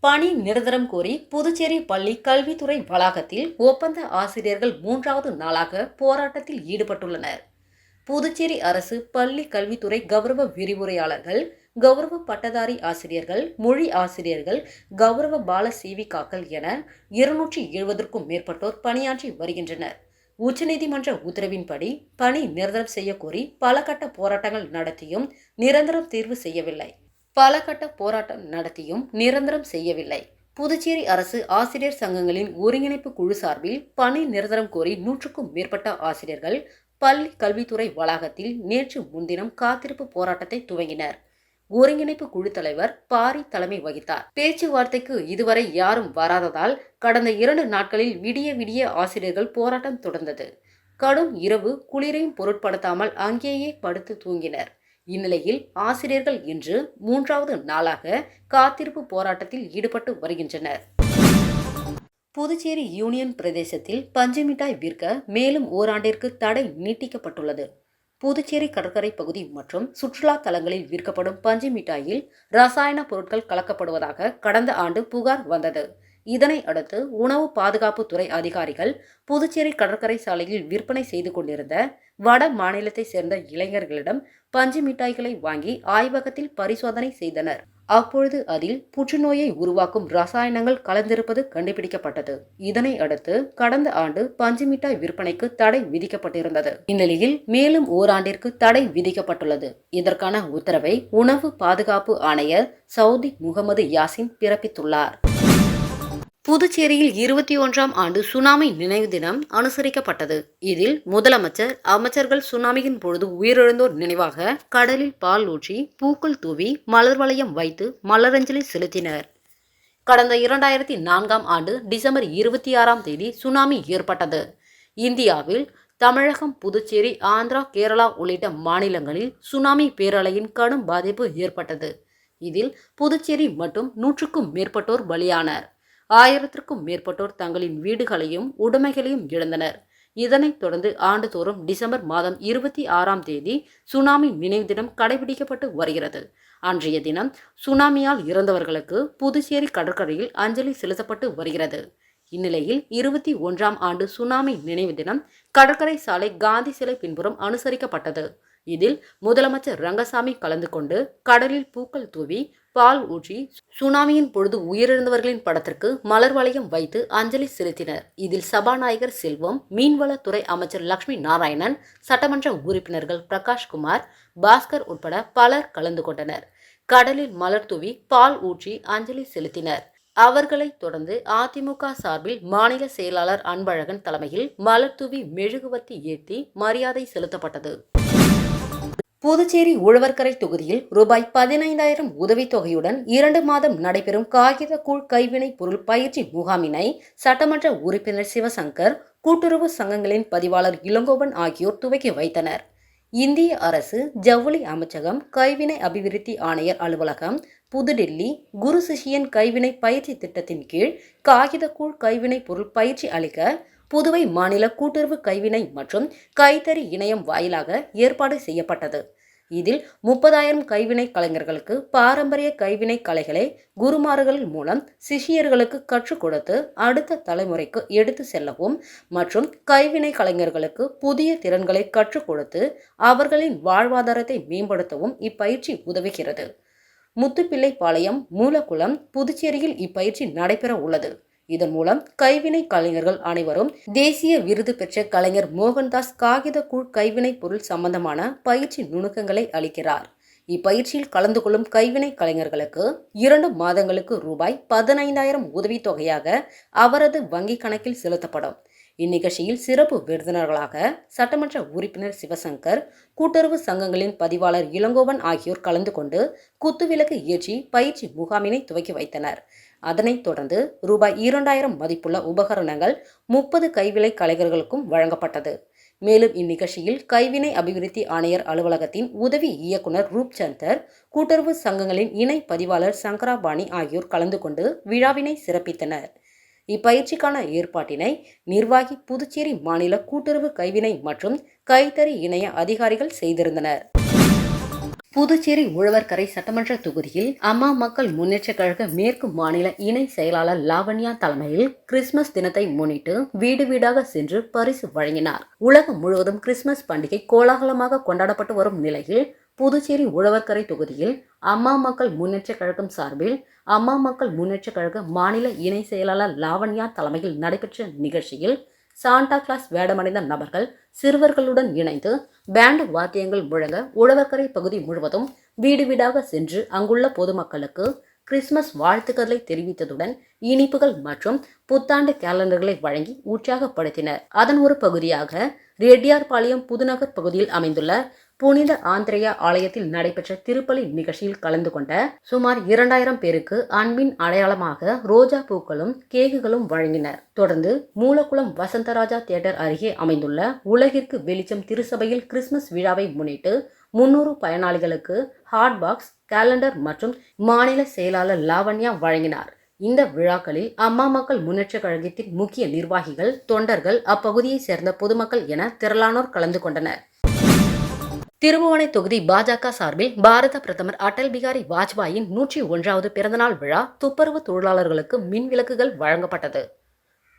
பணி நிரந்தரம் கோரி புதுச்சேரி பள்ளி கல்வித்துறை வளாகத்தில் ஒப்பந்த ஆசிரியர்கள் 3வது நாளாக போராட்டத்தில் ஈடுபட்டுள்ளனர். புதுச்சேரி அரசு பள்ளி கல்வித்துறை கௌரவ விரிவுரையாளர்கள், கௌரவ பட்டதாரி ஆசிரியர்கள், மொழி ஆசிரியர்கள், கௌரவ பால சேவிகாக்கள் என 270க்கும் மேற்பட்டோர் பணியாற்றி வருகின்றனர். உச்சநீதிமன்ற உத்தரவின்படி பணி நிரந்தரம் செய்ய கோரி பல கட்ட போராட்டங்கள் நடத்தியும் நிரந்தரம் தீர்வு செய்யவில்லை. நிரந்தரம் செய்யவில்லை. புதுச்சேரி அரசு ஆசிரியர் சங்கங்களின் ஒருங்கிணைப்பு குழு சார்பில் பணி நிரந்தரம் கோரி 100க்கும் மேற்பட்ட ஆசிரியர்கள் பள்ளி கல்வித்துறை வளாகத்தில் நேற்று முன்தினம் காத்திருப்பு போராட்டத்தை துவங்கினர். ஒருங்கிணைப்பு குழு தலைவர் பாரி தலைமை வகித்தார். பேச்சுவார்த்தைக்கு இதுவரை யாரும் வராததால் கடந்த 2 நாட்களில் விடிய ஆசிரியர்கள் போராட்டம் தொடர்ந்தது. கடும் இரவு குளிரையும் பொருட்படுத்தாமல் அங்கேயே படுத்து தூங்கினர். இந்நிலையில் ஆசிரியர்கள் இன்று 3வது நாளாக காத்திருப்பு போராட்டத்தில் ஈடுபட்டு வருகின்றனர். புதுச்சேரி யூனியன் பிரதேசத்தில் பஞ்சு மிட்டாய் விற்க மேலும் ஓராண்டிற்கு தடை நீட்டிக்கப்பட்டுள்ளது. புதுச்சேரி கடற்கரை பகுதி மற்றும் சுற்றுலா தலங்களில் விற்கப்படும் பஞ்சு மிட்டாயில் ரசாயன பொருட்கள் கலக்கப்படுவதாக கடந்த ஆண்டு புகார் வந்தது. இதனை அடுத்து உணவு பாதுகாப்பு துறை அதிகாரிகள் புதுச்சேரி கடற்கரை சாலையில் விற்பனை செய்து கொண்டிருந்த வட மாநிலத்தை சேர்ந்த இளைஞர்களிடம் பஞ்சு மிட்டாய்களை வாங்கி ஆய்வகத்தில் பரிசோதனை செய்தனர். அப்பொழுது அதில் புற்றுநோயை உருவாக்கும் ரசாயனங்கள் கலந்திருப்பது கண்டுபிடிக்கப்பட்டது. இதனை அடுத்து கடந்த ஆண்டு பஞ்சு மிட்டாய் விற்பனைக்கு தடை விதிக்கப்பட்டிருந்தது. இந்நிலையில் மேலும் ஓராண்டிற்கு தடை விதிக்கப்பட்டுள்ளது. இதற்கான உத்தரவை உணவு பாதுகாப்பு ஆணையர் சவுதி முகமது யாசின் பிறப்பித்துள்ளார். புதுச்சேரியில் 21ஆம் ஆண்டு சுனாமி நினைவு தினம் அனுசரிக்கப்பட்டது. இதில் முதலமைச்சர், அமைச்சர்கள் சுனாமியின் பொழுது உயிரிழந்தோர் நினைவாக கடலில் பால் ஊற்றி, பூக்கள் தூவி, மலர் வளையம் வைத்து மலரஞ்சலி செலுத்தினர். கடந்த 2004ஆம் ஆண்டு டிசம்பர் 26ஆம் தேதி சுனாமி ஏற்பட்டது. இந்தியாவில் தமிழகம், புதுச்சேரி, ஆந்திரா, கேரளா உள்ளிட்ட மாநிலங்களில் சுனாமி பேரலையின் கடும் பாதிப்பு ஏற்பட்டது. இதில் புதுச்சேரி மட்டும் 100க்கும் மேற்பட்டோர் பலியானர். 1000த்திற்கும் மேற்பட்டோர் தங்களின் வீடுகளையும் உடைமைகளையும் இழந்தனர். இதனைத் தொடர்ந்து ஆண்டுதோறும் டிசம்பர் மாதம் 26ஆம் தேதி சுனாமி நினைவு தினம் கடைபிடிக்கப்பட்டு வருகிறது. அன்றைய தினம் சுனாமியால் இறந்தவர்களுக்கு புதுச்சேரி கடற்கரையில் அஞ்சலி செலுத்தப்பட்டு வருகிறது. இந்நிலையில் 21ஆம் ஆண்டு சுனாமி நினைவு தினம் கடற்கரை சாலை காந்தி சிலை பின்புறம் அனுசரிக்கப்பட்டது. இதில் முதலமைச்சர் ரங்கசாமி கலந்து கொண்டு கடலில் பூக்கள் தூவி, பால் ஊற்றி சுனாமியின் பொழுது உயிரிழந்தவர்களின் படத்திற்கு மலர் வளையம் வைத்து அஞ்சலி செலுத்தினர். இதில் சபாநாயகர் செல்வம், மீன்வளத்துறை அமைச்சர் லட்சுமி நாராயணன், சட்டமன்ற உறுப்பினர்கள் பிரகாஷ்குமார், பாஸ்கர் உட்பட பலர் கலந்து கொண்டனர். கடலில் மலர் தூவி பால் ஊற்றி அஞ்சலி செலுத்தினர். அவர்களை தொடர்ந்து அதிமுக சார்பில் மாநில செயலாளர் அன்பழகன் தலைமையில் மலர் தூவி மெழுகுவர்த்தி ஏற்றி மரியாதை செலுத்தப்பட்டது. புதுச்சேரி உழவர்கரை தொகுதியில் ரூபாய் 15,000 உதவித்தொகையுடன் 2 மாதம் நடைபெறும் காகித கூழ் கைவினை பொருள் பயிற்சி முகாமினை சட்டமன்ற உறுப்பினர் சிவசங்கர், கூட்டுறவு சங்கங்களின் பதிவாளர் இளங்கோவன் ஆகியோர் துவக்கி வைத்தனர். இந்திய அரசு ஜவுளி அமைச்சகம், கைவினை அபிவிருத்தி ஆணையர் அலுவலகம், புதுடில்லி குரு சிஷியன் கைவினை பயிற்சி திட்டத்தின் கீழ் காகித கூழ் கைவினை பொருள் பயிற்சி அளிக்க புதுவை மாநில கூட்டுறவு கைவினை மற்றும் கைத்தறி இணையம் வாயிலாக ஏற்பாடு செய்யப்பட்டது. இதில் 30,000 கைவினை கலைஞர்களுக்கு பாரம்பரிய கைவினை கலைகளை குருமார்கள் மூலம் சிஷியர்களுக்கு கற்றுக் கொடுத்து அடுத்த தலைமுறைக்கு எடுத்து செல்லவும் மற்றும் கைவினை கலைஞர்களுக்கு புதிய திறன்களை கற்றுக் கொடுத்து அவர்களின் வாழ்வாதாரத்தை மேம்படுத்தவும் இப்பயிற்சி உதவுகிறது. முத்துப்பிள்ளைப்பாளையம், மூலக்குளம், புதுச்சேரியில் இப்பயிற்சி நடைபெற உள்ளது. இதன் மூலம் கைவினை கலைஞர்கள் அனைவரும் தேசிய விருது பெற்ற கலைஞர் மோகன்தாஸ் காகித கூழ் கைவினை பொருள் சம்பந்தமான பயிற்சி நுணுக்கங்களை அளிக்கிறார். இப்பயிற்சியில் கலந்து கொள்ளும் கைவினை கலைஞர்களுக்கு 2 மாதங்களுக்கு ரூபாய் 15,000 உதவித்தொகையாக அவரது வங்கி கணக்கில் செலுத்தப்படும். இந்நிகழ்ச்சியில் சிறப்பு விருந்தினர்களாக சட்டமன்ற உறுப்பினர் சிவசங்கர், கூட்டுறவு சங்கங்களின் பதிவாளர் இளங்கோவன் ஆகியோர் கலந்து கொண்டு குத்துவிளக்கு ஏற்றி பயிற்சி முகாமினை துவக்கி வைத்தனர். அதனைத் தொடர்ந்து ரூபாய் 2,000 மதிப்புள்ள உபகரணங்கள் 30 கைவினை கலைஞர்களுக்கும் வழங்கப்பட்டது. மேலும் இந்நிகழ்ச்சியில் கைவினை அபிவிருத்தி ஆணையர் அலுவலகத்தின் உதவி இயக்குனர் ரூப்சந்தர், கூட்டுறவு சங்கங்களின் இணை பதிவாளர் சங்கராபாணி ஆகியோர் கலந்து கொண்டு விழாவினை சிறப்பித்தனர். இப்பயிற்சிக்கான ஏற்பாட்டினை நிர்வாகி புதுச்சேரி மாநில கூட்டுறவு கைவினை மற்றும் கைத்தறி இணைய அதிகாரிகள் செய்திருந்தனர். புதுச்சேரி உழவர்கரை சட்டமன்ற தொகுதியில் அம்மா மக்கள் முன்னேற்றக் கழக மேற்கு மாநில இணை செயலாளர் லாவண்யா தலைமையில் கிறிஸ்துமஸ் தினத்தை முன்னிட்டு வீடு வீடாக சென்று பரிசு வழங்கினார். உலகம் முழுவதும் கிறிஸ்துமஸ் பண்டிகை கோலாகலமாக கொண்டாடப்பட்டு வரும் நிலையில் புதுச்சேரி உழவர்கரை தொகுதியில் அம்மா மக்கள் முன்னேற்றக் கழகம் சார்பில் அம்மா மக்கள் முன்னேற்றக் கழக மாநில இணை செயலாளர் லாவண்யா தலைமையில் நடைபெற்ற நிகழ்ச்சியில் சாண்டா கிளாஸ் வேடமடைந்த நபர்கள் சிறுவர்களுடன் இணைந்து பேண்ட் வாத்தியங்கள் முழங்க உழவர்கரை பகுதி முழுவதும் வீடு வீடாக சென்று அங்குள்ள பொதுமக்களுக்கு கிறிஸ்துமஸ் வாழ்த்துக்களை தெரிவித்ததுடன் இனிப்புகள் மற்றும் புத்தாண்டு கேலண்டர்களை வழங்கி உற்சாகப்படுத்தினர். அதன் ஒரு பகுதியாக ரெட்டியார்பாளையம் புதுநகர் பகுதியில் அமைந்துள்ள புனித ஆந்திரேயா ஆலயத்தில் நடைபெற்ற திருப்பலி நிகழ்ச்சியில் கலந்து கொண்ட சுமார் 2000 பேருக்கு அன்பின் அடையாளமாக ரோஜா பூக்களும் கேக்குகளும் வழங்கினர். தொடர்ந்து மூலக்குளம் வசந்தராஜா தியேட்டர் அருகே அமைந்துள்ள உலகிற்கு வெளிச்சம் திருச்சபையில் கிறிஸ்துமஸ் விழாவை முன்னிட்டு 300 பயனாளிகளுக்கு ஹாட் பாக்ஸ், கேலண்டர் மற்றும் மாநில செயலாளர் லாவண்யா வழங்கினார். இந்த விழாக்களில் அம்மா மக்கள் முன்னேற்றக் கழகத்தின் முக்கிய நிர்வாகிகள், தொண்டர்கள், அப்பகுதியைச் சேர்ந்த பொதுமக்கள் என திரளானோர் கலந்து கொண்டனர். திருபுவனை தொகுதி பாஜக சார்பில் பாரத பிரதமர் அடல் பிகாரி வாஜ்பாயின் 101வது பிறந்தநாள் விழா துப்புரவு தொழிலாளர்களுக்கு மின் விளக்குகள் வழங்கப்பட்டது.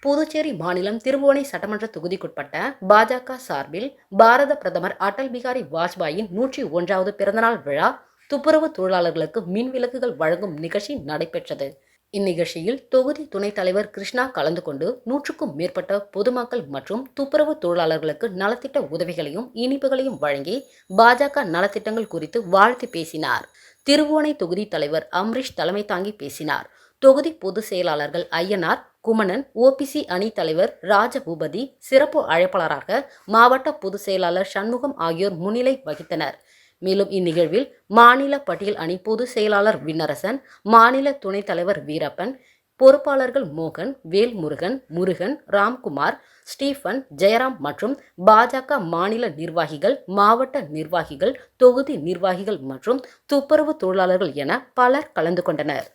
புதுச்சேரி மாநிலம் திருபுவனை சட்டமன்ற தொகுதிக்குட்பட்ட பாஜக சார்பில் பாரத பிரதமர் அடல் பிகாரி வாஜ்பாயின் 101வது பிறந்தநாள் விழா துப்புரவு தொழிலாளர்களுக்கு மின் விளக்குகள் வழங்கும் நிகழ்ச்சி நடைபெற்றது. இந்நிகழ்ச்சியில் தொகுதி துணைத் தலைவர் கிருஷ்ணா கலந்து கொண்டு 100க்கும் மேற்பட்ட பொதுமக்கள் மற்றும் துப்புரவு தொழிலாளர்களுக்கு நலத்திட்ட உதவிகளையும் இனிப்புகளையும் வழங்கி பாஜக நலத்திட்டங்கள் குறித்து வாழ்த்து பேசினார். திருபுவனை தொகுதி தலைவர் அம்ரீஷ் தலைமை தாங்கி பேசினார். தொகுதி பொதுச் செயலாளர்கள் ஐயனார், குமணன், ஓபிசி அணி தலைவர் ராஜபூபதி, சிறப்பு அழைப்பாளராக மாவட்ட பொதுச் செயலாளர் சண்முகம் ஆகியோர் முன்னிலை வகித்தனர். மேலும் இந்நிகழ்வில் மாநில பட்டியல் அணி பொதுச் செயலாளர் விண்ணரசன், மாநில துணைத் தலைவர் வீரப்பன், பொறுப்பாளர்கள் மோகன், வேல்முருகன், முருகன், ராம்குமார், ஸ்டீபன், ஜெயராம் மற்றும் பாஜக மாநில நிர்வாகிகள், மாவட்ட நிர்வாகிகள், தொகுதி நிர்வாகிகள் மற்றும் துப்புரவு தொழிலாளர்கள் என பலர் கலந்து கொண்டனர்.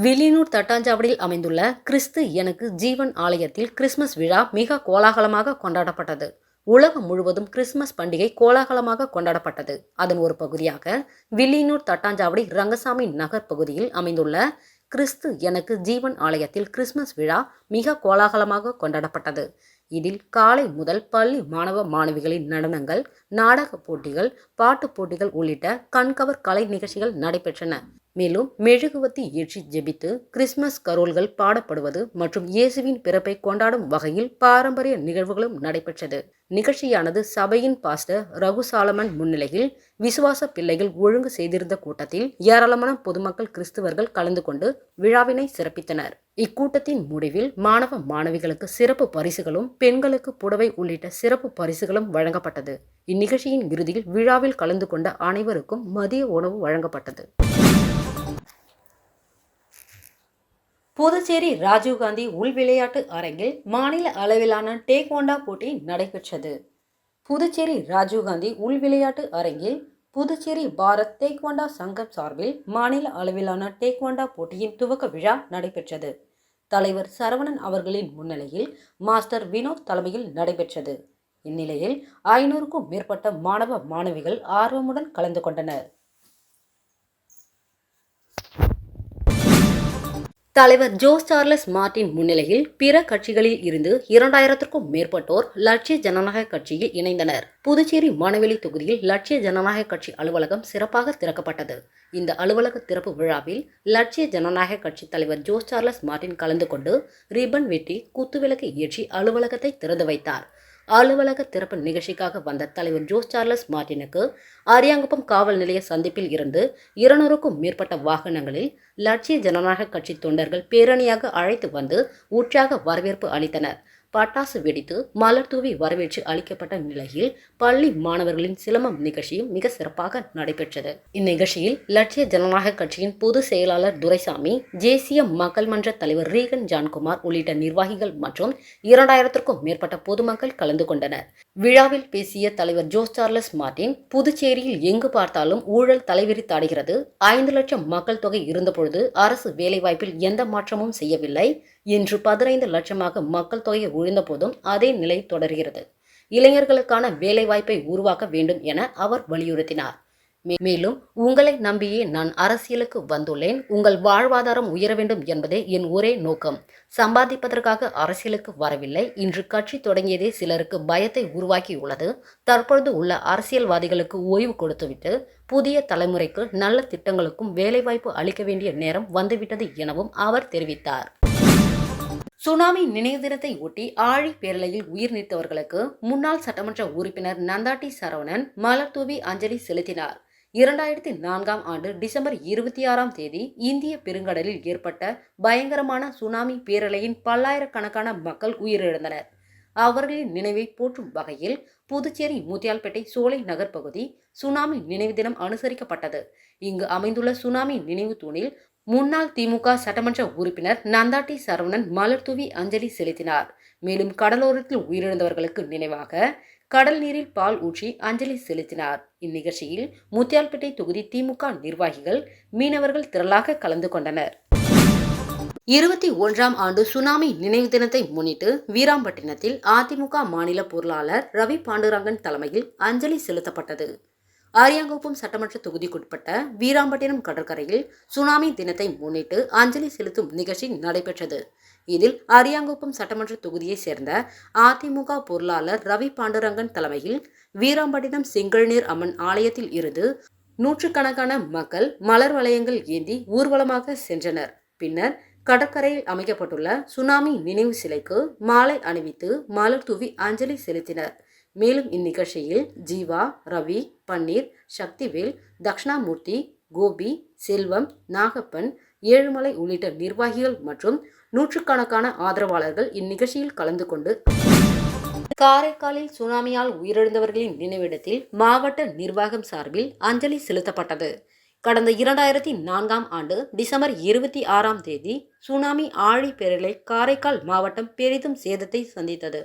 வில்லியனூர் தட்டாஞ்சாவடியில் அமைந்துள்ள கிறிஸ்து எனக்கு ஜீவன் ஆலயத்தில் கிறிஸ்துமஸ் விழா மிக கோலாகலமாக கொண்டாடப்பட்டது. உலகம் முழுவதும் கிறிஸ்துமஸ் பண்டிகை கோலாகலமாக கொண்டாடப்பட்டது. அதன் ஒரு பகுதியாக வில்லியனூர் தட்டாஞ்சாவடி ரங்கசாமி நகர் பகுதியில் அமைந்துள்ள கிறிஸ்து எனக்கு ஜீவன் ஆலயத்தில் கிறிஸ்துமஸ் விழா மிக கோலாகலமாக கொண்டாடப்பட்டது. இதில் காலை முதல் பள்ளி மாணவ மாணவிகளின் நடனங்கள், நாடக போட்டிகள், பாட்டு போட்டிகள் உள்ளிட்ட கண்கவர் கலை நிகழ்ச்சிகள் நடைபெற்றன. மேலும் மெழுகுவத்தி ஏற்றி ஜெபித்து கிறிஸ்துமஸ் கரோல்கள் பாடப்படுவது மற்றும் இயேசுவின் பிறப்பை கொண்டாடும் வகையில் பாரம்பரிய நிகழ்வுகளும் நடைபெற்றது. நிகழ்ச்சியானது சபையின் பாஸ்டர் ரகு சாலமன் முன்னிலையில் விசுவாச பிள்ளைகள் ஒழுங்கு செய்திருந்த கூட்டத்தில் ஏராளமான பொதுமக்கள் கிறிஸ்தவர்கள் கலந்து கொண்டு விழாவினை சிறப்பித்தனர். இக்கூட்டத்தின் முடிவில் மாணவ மாணவிகளுக்கு சிறப்பு பரிசுகளும், பெண்களுக்கு புடவை உள்ளிட்ட சிறப்பு பரிசுகளும் வழங்கப்பட்டது. இந்நிகழ்ச்சியின் இறுதியில் விழாவில் கலந்து கொண்ட அனைவருக்கும் மதிய உணவு வழங்கப்பட்டது. புதுச்சேரி ராஜீவ்காந்தி உள் விளையாட்டு அரங்கில் மாநில அளவிலான டேக்வாண்டோ போட்டி நடைபெற்றது. புதுச்சேரி ராஜீவ்காந்தி உள் விளையாட்டு அரங்கில் புதுச்சேரி பாரத் டேக்வாண்டோ சங்கம் சார்பில் மாநில அளவிலான டேக்வாண்டோ போட்டியின் துவக்க விழா நடைபெற்றது. தலைவர் சரவணன் அவர்களின் முன்னிலையில் மாஸ்டர் வினோத் தலைமையில் நடைபெற்றது. இந்நிலையில் 500க்கும் மேற்பட்ட மாணவ மாணவிகள் ஆர்வமுடன் கலந்து கொண்டனர். தலைவர் ஜோஸ் சார்லஸ் மார்டின் முன்னிலையில் பிற கட்சிகளில் இருந்து 2000க்கும் மேற்பட்டோர் லட்சிய ஜனநாயக கட்சியில் இணைந்தனர். புதுச்சேரி மானவெளி தொகுதியில் லட்சிய ஜனநாயக கட்சி அலுவலகம் சிறப்பாக திறக்கப்பட்டது. இந்த அலுவலக திறப்பு விழாவில் லட்சிய ஜனநாயக கட்சி தலைவர் ஜோஸ் சார்லஸ் மார்டின் கலந்து கொண்டு ரிப்பன் வெட்டி குத்துவிளக்கு ஏற்றி அலுவலகத்தை திறந்து வைத்தார். அலுவலக திறப்பு நிகழ்ச்சிக்காக வந்த தலைவர் ஜோஸ் சார்லஸ் மார்டினுக்கு அரியாங்குப்பம் காவல் நிலைய சந்திப்பில் இருந்து 200க்கும் மேற்பட்ட வாகனங்களில் லட்சிய ஜனநாயக கட்சி தொண்டர்கள் பேரணியாக அழைத்து வந்து உற்சாக வரவேற்பு அளித்தனர். பட்டாசு வெடித்து மலர் தூவி வரவேற்று அளிக்கப்பட்ட நிலையில் பள்ளி மாணவர்களின் சிலம்பம் நிகழ்ச்சியும் மிக சிறப்பாக நடைபெற்றது. இந்நிகழ்ச்சியில் லட்சிய ஜனநாயக கட்சியின் பொதுச் செயலாளர் துரைசாமி, தேசிய மக்கள் மன்ற தலைவர் ரீகன் ஜான்குமார் உள்ளிட்ட நிர்வாகிகள் மற்றும் 2000க்கும் மேற்பட்ட பொதுமக்கள் கலந்து கொண்டனர். விழாவில் பேசிய தலைவர் ஜோஸ் சார்லஸ் மார்டின், புதுச்சேரியில் எங்கு பார்த்தாலும் ஊழல் தலைவிரித்தாடுகிறது. 5 லட்சம் மக்கள் தொகை இருந்தபொழுது அரசு வேலைவாய்ப்பில் எந்த மாற்றமும் செய்யவில்லை. இன்று 15 லட்சமாக மக்கள் தொகை உயர்ந்த போதும் அதே நிலை தொடர்கிறது. இளைஞர்களுக்கான வேலைவாய்ப்பை உருவாக்க வேண்டும் என அவர் வலியுறுத்தினார். மேலும் உங்களை நம்பியே நான் அரசியலுக்கு வந்துள்ளேன். உங்கள் வாழ்வாதாரம் உயர வேண்டும் என்பதே என் ஒரே நோக்கம். சம்பாதிப்பதற்காக அரசியலுக்கு வரவில்லை. இன்று கட்சி தொடங்கியதே சிலருக்கு பயத்தை உருவாக்கியுள்ளது. தற்பொழுது உள்ள அரசியல்வாதிகளுக்கு ஓய்வு கொடுத்துவிட்டு புதிய தலைமுறைக்கு நல்ல திட்டங்களுக்கும் வேலைவாய்ப்பு அளிக்க வேண்டிய நேரம் வந்துவிட்டது எனவும் அவர் தெரிவித்தார். சுனாமி நினைவு தினத்தை ஒட்டி ஆழி பேரலையில் உயிர் நீத்தவர்களுக்கு முன்னாள் சட்டமன்ற உறுப்பினர் நந்தாட்டி சரவணன் மலர் தூவி அஞ்சலி செலுத்தினார். 2004ஆம் ஆண்டு டிசம்பர் 26ஆம் தேதி இந்திய பெருங்கடலில் ஏற்பட்ட பயங்கரமான சுனாமி பேரலையின் பல்லாயிரக்கணக்கான மக்கள் உயிரிழந்தனர். அவர்களின் நினைவை போற்றும் வகையில் புதுச்சேரி முத்தியால்பேட்டை சோலை நகர் பகுதி சுனாமி நினைவு தினம் அனுசரிக்கப்பட்டது. இங்கு அமைந்துள்ள சுனாமி நினைவு தூணில் முன்னாள் திமுக சட்டமன்ற உறுப்பினர் நந்தாட்டி சரவணன் மலர் தூவி அஞ்சலி செலுத்தினார். மேலும் கடலோரத்தில் உயிரிழந்தவர்களுக்கு நினைவாக கடல் நீரில் பால் ஊற்றி அஞ்சலி செலுத்தினார். இந்நிகழ்ச்சியில் முத்தியால்பேட்டை தொகுதி திமுக நிர்வாகிகள், மீனவர்கள் திரளாக கலந்து கொண்டனர். 21ஆம் ஆண்டு சுனாமி நினைவு தினத்தை முன்னிட்டு வீராம்பட்டினத்தில் அதிமுக மாநில பொருளாளர் ரவி பாண்டுரங்கன் தலைமையில் அஞ்சலி செலுத்தப்பட்டது. அரியாங்குப்பம் சட்டமன்ற தொகுதிக்குட்பட்ட வீராம்பட்டினம் கடற்கரையில் சுனாமி தினத்தை முன்னிட்டு அஞ்சலி செலுத்தும் நிகழ்ச்சி நடைபெற்றது. இதில் அரியாங்குப்பம் சட்டமன்ற தொகுதியைச் சேர்ந்த அதிமுக பொருளாளர் ரவி பாண்டுரங்கன் தலைமையில் வீராம்பட்டினம் செங்கல்நீர் அம்மன் ஆலயத்தில் இருந்து நூற்றுக்கணக்கான மக்கள் மலர் வளையங்கள் ஏந்தி ஊர்வலமாக சென்றனர். பின்னர் கடற்கரையில் அமைக்கப்பட்டுள்ள சுனாமி நினைவு சிலைக்கு மாலை அணிவித்து மலர் தூவி அஞ்சலி செலுத்தினர். மேலும் இந்நிகழ்ச்சியில் ஜீவா, ரவி, பன்னீர், சக்திவேல், தக்ஷணாமூர்த்தி, கோபி, செல்வம், நாகப்பன், ஏழுமலை உள்ளிட்ட நிர்வாகிகள் மற்றும் நூற்றுக்கணக்கான ஆதரவாளர்கள் இந்நிகழ்ச்சியில் கலந்து கொண்டு காரைக்காலில் சுனாமியால் உயிரிழந்தவர்களின் நினைவிடத்தில் மாவட்ட நிர்வாகம் சார்பில் அஞ்சலி செலுத்தப்பட்டது. கடந்த 2004ஆம் ஆண்டு டிசம்பர் 26ஆம் தேதி சுனாமி ஆழி பேரலை காரைக்கால் மாவட்டம் பெரிதும் சேதத்தை சந்தித்தது.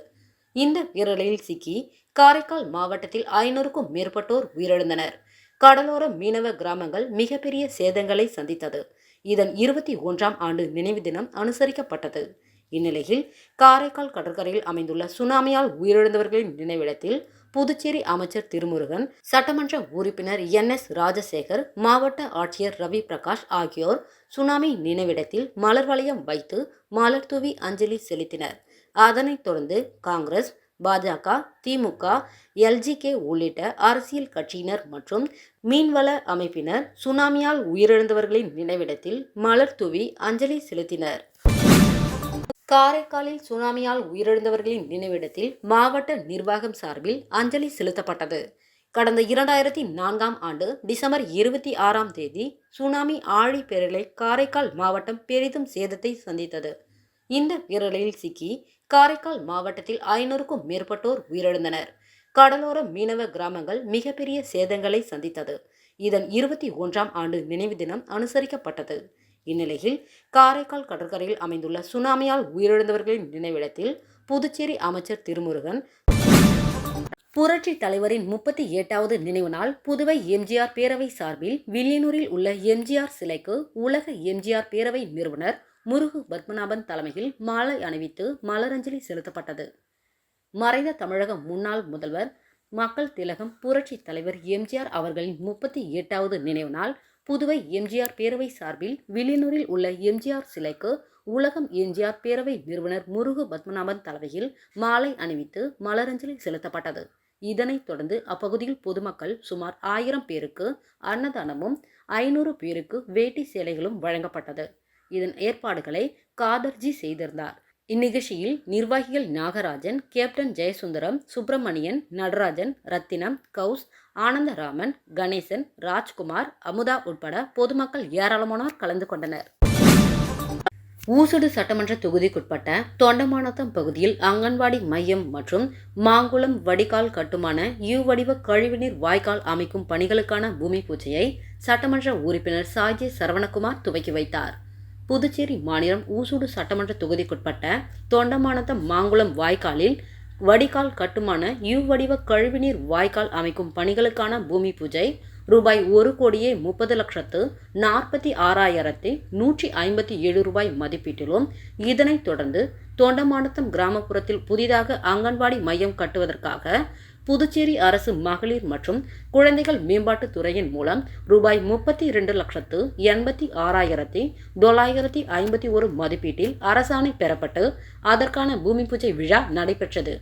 இந்த பேரலையில் சிக்கி காரைக்கால் மாவட்டத்தில் 500க்கும் மேற்பட்டோர் உயிரிழந்தனர். கடலோர மீனவ கிராமங்கள் மிகப்பெரிய சேதங்களை சந்தித்தது. இதன் 21ஆம் ஆண்டு நினைவு தினம் அனுசரிக்கப்பட்டது. இந்நிலையில் காரைக்கால் கடற்கரையில் அமைந்துள்ள சுனாமியால் உயிரிழந்தவர்களின் நினைவிடத்தில் புதுச்சேரி அமைச்சர் திருமுருகன், சட்டமன்ற உறுப்பினர் NS ராஜசேகர், மாவட்ட ஆட்சியர் ரவி பிரகாஷ் ஆகியோர் சுனாமி நினைவிடத்தில் மலர் வளையம் வைத்து மலர் தூவி அஞ்சலி செலுத்தினர். அதனைத் தொடர்ந்து காங்கிரஸ், பாஜக, திமுக, LGK உள்ளிட்ட அரசியல் கட்சியினர் மற்றும் மீன்வள அமைப்பினர் சுனாமியால் உயிரிழந்தவர்களின் நினைவிடத்தில் மலர் தூவி அஞ்சலி செலுத்தினர். காரைக்காலில் சுனாமியால் உயிரிழந்தவர்களின் நினைவிடத்தில் மாவட்ட நிர்வாகம் சார்பில் அஞ்சலி செலுத்தப்பட்டது. கடந்த 2004ஆம் ஆண்டு டிசம்பர் 26ஆம் தேதி சுனாமி ஆழி பேரலை காரைக்கால் மாவட்டம் பெரிதும் சேதத்தை சந்தித்தது. இந்த பேரலையில் சிக்கி காரைக்கால் மாவட்டத்தில் 500க்கும் மேற்பட்டோர் உயிரிழந்தனர். கடலோர மீனவ கிராமங்கள் மிகப்பெரிய சேதங்களை சந்தித்தது. இதன் 21ஆம் ஆண்டு நினைவு தினம் அனுசரிக்கப்பட்டது. இந்நிலையில் காரைக்கால் கடற்கரையில் அமைந்துள்ள சுனாமியால் உயிரிழந்தவர்களின் நினைவிடத்தில் புதுச்சேரி அமைச்சர் திருமுருகன், புரட்சி தலைவரின் 38வது நினைவு நாள் புதுவை எம்ஜிஆர் பேரவை சார்பில் வில்லியனூரில் உள்ள எம்ஜிஆர் சிலைக்கு உலக எம்ஜிஆர் பேரவை நிறுவனர் முருகு பத்மநாபன் தலைமையில் மாலை அணிவித்து மலரஞ்சலி செலுத்தப்பட்டது. மறைந்த தமிழக முன்னாள் முதல்வர் மக்கள் திலகம் புரட்சி தலைவர் எம்ஜிஆர் அவர்களின் 38வது நினைவு நாள் புதுவை எம்ஜிஆர் பேரவை சார்பில் வில்லியனூரில் உள்ள எம்ஜிஆர் சிலைக்கு உலகம் எம்ஜிஆர் பேரவை நிறுவனர் முருகு பத்மநாபன் தலைமையில் மாலை அணிவித்து மலரஞ்சலி செலுத்தப்பட்டது. இதனைத் தொடர்ந்து அப்பகுதியில் பொதுமக்கள் சுமார் 1000 பேருக்கு அன்னதானமும் 500 பேருக்கு வேட்டி சேலைகளும் வழங்கப்பட்டது. இதன் ஏற்பாடுகளை காதர்ஜி செய்திருந்தார். இந்நிகழ்ச்சியில் நிர்வாகிகள் நாகராஜன், கேப்டன் ஜெயசுந்தரம், சுப்பிரமணியன், நடராஜன், ரத்தினம், கவுஸ், ஆனந்தராமன், கணேசன், ராஜ்குமார், அமுதா உட்பட பொதுமக்கள் ஏராளமானோர் கலந்து கொண்டனர். ஊசுடு சட்டமன்ற தொகுதிக்குட்பட்ட தொண்டமானத்தம் பகுதியில் அங்கன்வாடி மையம் மற்றும் மாங்குளம் வடிகால் கட்டுமான யூ வடிவ கழிவுநீர் வாய்க்கால் அமைக்கும் பணிகளுக்கான பூமி பூஜையை சட்டமன்ற உறுப்பினர் சாஜே சரவணகுமார் துவக்கி வைத்தார். புதுச்சேரி மாநிலம் ஊசுடு சட்டமன்ற தொகுதிக்குட்பட்ட தொண்டமானத்தம் மாங்குளம் வாய்க்காலில் வடிகால் கட்டுமான யூ வடிவ கழிவுநீர் வாய்க்கால் அமைக்கும் பணிகளுக்கான பூமி பூஜை ரூபாய் 1,30,46,157 ரூபாய் மதிப்பீட்டிலும், இதனைத் தொடர்ந்து தொண்டமானத்தம் கிராமப்புறத்தில் புதிதாக அங்கன்வாடி மையம் கட்டுவதற்காக புதுச்சேரி அரசு மகளிர் மற்றும் குழந்தைகள் மேம்பாட்டுத் துறையின் மூலம் ரூபாய் 32,86,951 மதிப்பீட்டில் அரசாணை பெறப்பட்டு அதற்கான பூமி பூஜை விழா நடைபெற்றது.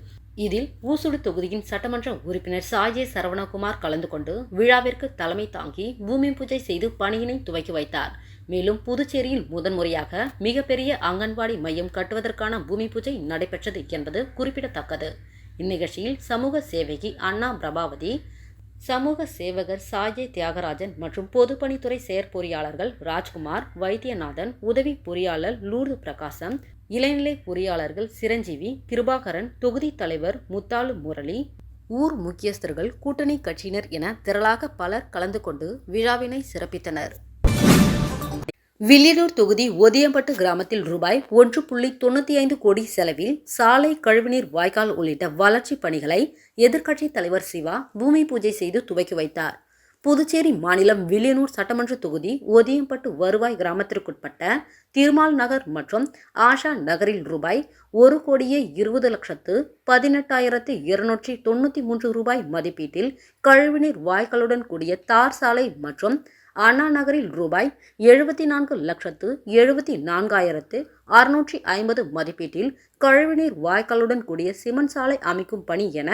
இதில் ஊசுடு தொகுதியின் சட்டமன்ற உறுப்பினர் சாஜே சரவணகுமார் கலந்து கொண்டு விழாவிற்கு தலைமை தாங்கி பூமி பூஜை செய்து பணியினை துவக்கி வைத்தார். மேலும் புதுச்சேரியில் முதன்முறையாக மிகப்பெரிய அங்கன்வாடி மையம் கட்டுவதற்கான பூமி பூஜை நடைபெற்றது என்பது குறிப்பிடத்தக்கது. இந்நிகழ்ச்சியில் சமூக சேவகி அண்ணா பிரபாவதி, சமூக சேவகர் சாஜே தியாகராஜன் மற்றும் பொதுப்பணித்துறை செயற்பொறியாளர்கள் ராஜ்குமார், வைத்தியநாதன், உதவி பொறியாளர் லூர்து பிரகாசம், இளநிலை பொறியாளர்கள் சிரஞ்சீவி, கிருபாகரன், தொகுதி தலைவர் முத்தாலு முரளி, ஊர் முக்கியஸ்தர்கள், கூட்டணி கட்சியினர் என திரளாக பலர் கலந்து கொண்டு விழாவினை சிறப்பித்தனர். வில்லியனூர் தொகுதி ஒதியம்பட்டு கிராமத்தில் ரூபாய் 1.95 கோடி செலவில் சாலை, கழிவுநீர் வாய்க்கால் உள்ளிட்ட வளர்ச்சிப் பணிகளை எதிர்க்கட்சித் தலைவர் சிவா பூமி பூஜை செய்து துவக்கி வைத்தார். புதுச்சேரி மாநிலம் வில்லியனூர் சட்டமன்ற தொகுதி ஒதியம்பட்டு வருவாய் கிராமத்திற்குட்பட்ட திருமால் நகர் மற்றும் ஆஷா நகரில் ரூபாய் 1,18,18,293 ரூபாய் மதிப்பீட்டில் கழிவுநீர் வாய்க்காலுடன் கூடிய தார் சாலை மற்றும் அண்ணா நகரில் ரூபாய் 74,74,650 மதிப்பீட்டில் கழிவுநீர் வாய்க்காலுடன் கூடிய சிமெண்ட் சாலை அமைக்கும் பணி என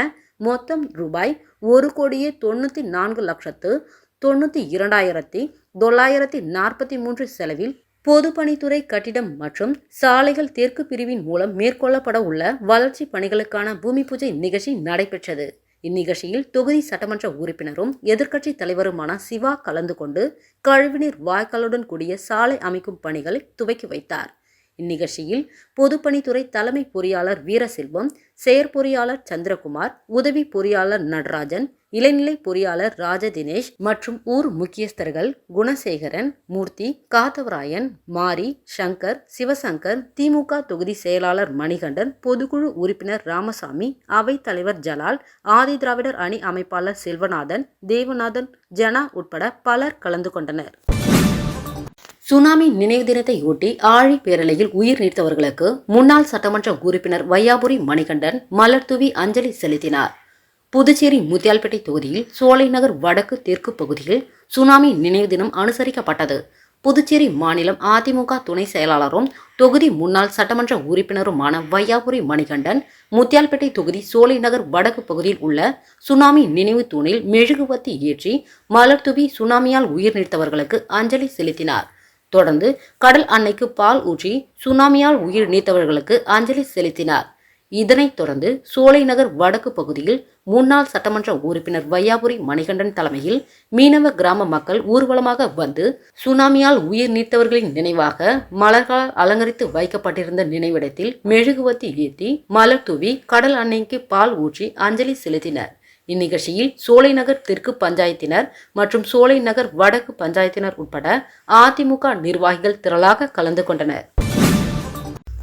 மொத்தம் ரூபாய் 1,94,92,943 செலவில் பொதுப்பணித்துறை கட்டிடம் மற்றும் சாலைகள் தெற்கு பிரிவின் மூலம் மேற்கொள்ளப்பட உள்ள வளர்ச்சி பணிகளுக்கான பூமி பூஜை நிகழ்ச்சி நடைபெற்றது. இந்நிகழ்ச்சியில் தொகுதி சட்டமன்ற உறுப்பினரும் எதிர்க்கட்சி தலைவருமான சிவா கலந்து கொண்டு கழிவுநீர் வாய்க்காலுடன் கூடிய சாலை அமைக்கும் பணிகளை துவக்கி வைத்தார். இந்நிகழ்ச்சியில் பொதுப்பணித்துறை தலைமை பொறியாளர் வீரசெல்வம், செயற்பொறியாளர் சந்திரகுமார், உதவி பொறியாளர் நடராஜன், இளநிலை பொறியாளர் ராஜதினேஷ் மற்றும் ஊர் முக்கியஸ்தர்கள் குணசேகரன், மூர்த்தி, காத்தவராயன், மாரி, சங்கர், சிவசங்கர், திமுக தொகுதி செயலாளர் மணிகண்டன், பொதுக்குழு உறுப்பினர் ராமசாமி, அவைத் தலைவர் ஜலால், ஆதி திராவிடர் அணி அமைப்பாளர் செல்வநாதன், தேவநாதன், ஜனா உட்பட பலர் கலந்து கொண்டனர். சுனாமி நினைவு தினத்தையொட்டி ஆழி பேரலையில் உயிர் நீத்தவர்களுக்கு முன்னாள் சட்டமன்ற உறுப்பினர் வையாபுரி மணிகண்டன் மலர் தூவி அஞ்சலி செலுத்தினார். புதுச்சேரி முத்தியால்பேட்டை தொகுதியில் சோலை நகர் வடக்கு தெற்கு பகுதியில் சுனாமி நினைவு தினம் அனுசரிக்கப்பட்டது. புதுச்சேரி மாநிலம் அதிமுக துணை செயலாளரும் தொகுதி முன்னாள் சட்டமன்ற உறுப்பினருமான வையாபுரி மணிகண்டன் முத்தியால்பேட்டை தொகுதி சோலை நகர் வடக்கு பகுதியில் உள்ள சுனாமி நினைவு தூணில் மெழுகுவர்த்தி ஏற்றி மலர் தூவி சுனாமியால் உயிர் நீத்தவர்களுக்கு அஞ்சலி செலுத்தினார். தொடர்ந்து கடல் அன்னைக்கு பால் ஊற்றி சுனாமியால் உயிர் நீத்தவர்களுக்கு அஞ்சலி செலுத்தினார். இதனைத் தொடர்ந்து சோலை நகர் வடக்கு பகுதியில் முன்னாள் சட்டமன்ற உறுப்பினர் வையாபுரி மணிகண்டன் தலைமையில் மீனவ கிராம மக்கள் ஊர்வலமாக வந்து சுனாமியால் உயிர் நீத்தவர்களின் நினைவாக மலர்களால் அலங்கரித்து வைக்கப்பட்டிருந்த நினைவிடத்தில் மெழுகுவர்த்தி ஏற்றி மலர் தூவி கடல் அன்னைக்கு பால் ஊற்றி அஞ்சலி செலுத்தினர். இந்நிகழ்ச்சியில் சோலை நகர் தெற்கு பஞ்சாயத்தினர் மற்றும் சோலை நகர் வடக்கு பஞ்சாயத்தினர் உட்பட அதிமுக நிர்வாகிகள் திரளாக கலந்து கொண்டனர்.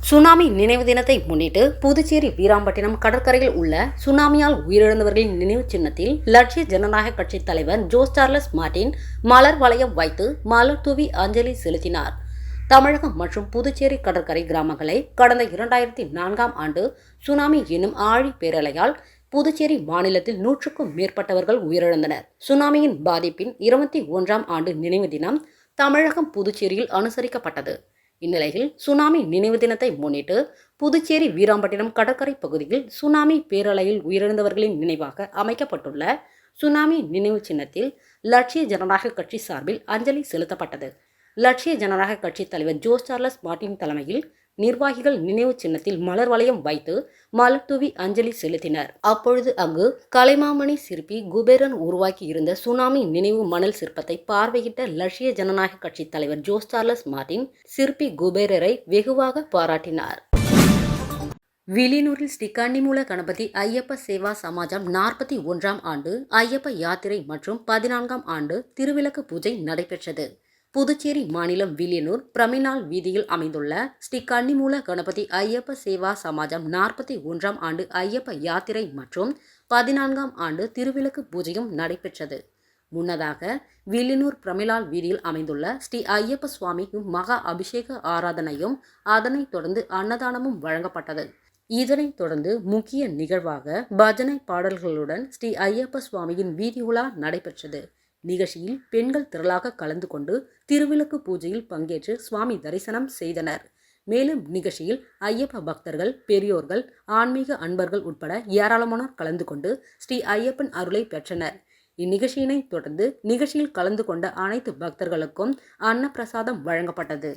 சுனாமி நினைவு தினத்தை முன்னிட்டு புதுச்சேரி வீராம்பட்டினம் கடற்கரையில் உள்ள சுனாமியால் உயிரிழந்தவர்களின் நினைவு சின்னத்தில் லட்சிய ஜனநாயக கட்சி தலைவர் ஜோஸ் சார்லஸ் மார்டின் மலர் வளையம் வைத்து மலர் தூவி அஞ்சலி செலுத்தினார். தமிழகம் மற்றும் புதுச்சேரி கடற்கரை கிராமங்களை கடந்த 2004ஆம் ஆண்டு சுனாமி எனும் ஆழி பேரலையால் புதுச்சேரி மாநிலத்தில் 100க்கும் மேற்பட்டவர்கள் உயிரிழந்தனர். சுனாமியின் பாதிப்பின் 21ஆம் ஆண்டு நினைவு தினம் தமிழகம் புதுச்சேரியில் அனுசரிக்கப்பட்டது. இந்நிலையில் சுனாமி நினைவு தினத்தை முன்னிட்டு புதுச்சேரி வீராம்பட்டினம் கடற்கரை பகுதியில் சுனாமி பேரலையில் உயிரிழந்தவர்களின் நினைவாக அமைக்கப்பட்டுள்ள சுனாமி நினைவு சின்னத்தில் லட்சிய ஜனநாயக கட்சி சார்பில் அஞ்சலி செலுத்தப்பட்டது. லட்சிய ஜனநாயக கட்சி தலைவர் ஜோஸ் சார்லஸ் மார்டின் தலைமையில் நிர்வாகிகள் நினைவு சின்னத்தில் மலர் வளையம் வைத்து மலர் தூவி அஞ்சலி செலுத்தினர். அப்பொழுது அங்கு கலைமாமணி சிற்பி குபேரன் உருவாக்கி இருந்த சுனாமி நினைவு மணல் சிற்பத்தை பார்வையிட்ட லட்சிய ஜனநாயக கட்சி தலைவர் ஜோஸ் சார்லஸ் மார்டின் சிற்பி குபேரரை வெகுவாக பாராட்டினார். வில்லியனூரில் ஸ்ரீ கன்னிமூல கணபதி ஐயப்ப சேவா சமாஜம் 41ஆம் ஆண்டு ஐயப்ப யாத்திரை மற்றும் 14ஆம் ஆண்டு திருவிளக்கு பூஜை நடைபெற்றது. புதுச்சேரி மாநிலம் வில்லியனூர் பிரமிநாள் வீதியில் அமைந்துள்ள ஸ்ரீ கன்னிமூல கணபதி ஐயப்ப சேவா சமாஜம் 41ஆம் ஆண்டு ஐயப்ப யாத்திரை மற்றும் 14ஆம் ஆண்டு திருவிளக்கு பூஜையும் நடைபெற்றது. முன்னதாக வில்லியனூர் பிரமிநாள் வீதியில் அமைந்துள்ள ஸ்ரீ ஐயப்ப சுவாமிக்கு மகா அபிஷேக ஆராதனையும் அதனைத் தொடர்ந்து அன்னதானமும் வழங்கப்பட்டது. இதனைத் தொடர்ந்து முக்கிய நிகழ்வாக பஜனை பாடல்களுடன் ஸ்ரீ ஐயப்ப சுவாமியின் வீதி உலா நடைபெற்றது. நிகழ்ச்சியில் பெண்கள் திரளாக கலந்து கொண்டு திருவிளக்கு பூஜையில் பங்கேற்று சுவாமி தரிசனம் செய்தனர். மேலும் நிகழ்ச்சியில் ஐயப்ப பக்தர்கள், பெரியோர்கள், ஆன்மீக அன்பர்கள் உட்பட ஏராளமானோர் கலந்து கொண்டு ஸ்ரீ ஐயப்பன் அருளை பெற்றனர். இந்நிகழ்ச்சியினை தொடர்ந்து நிகழ்ச்சியில் கலந்து கொண்ட அனைத்து பக்தர்களுக்கும் அன்னப்பிரசாதம் வழங்கப்பட்டது.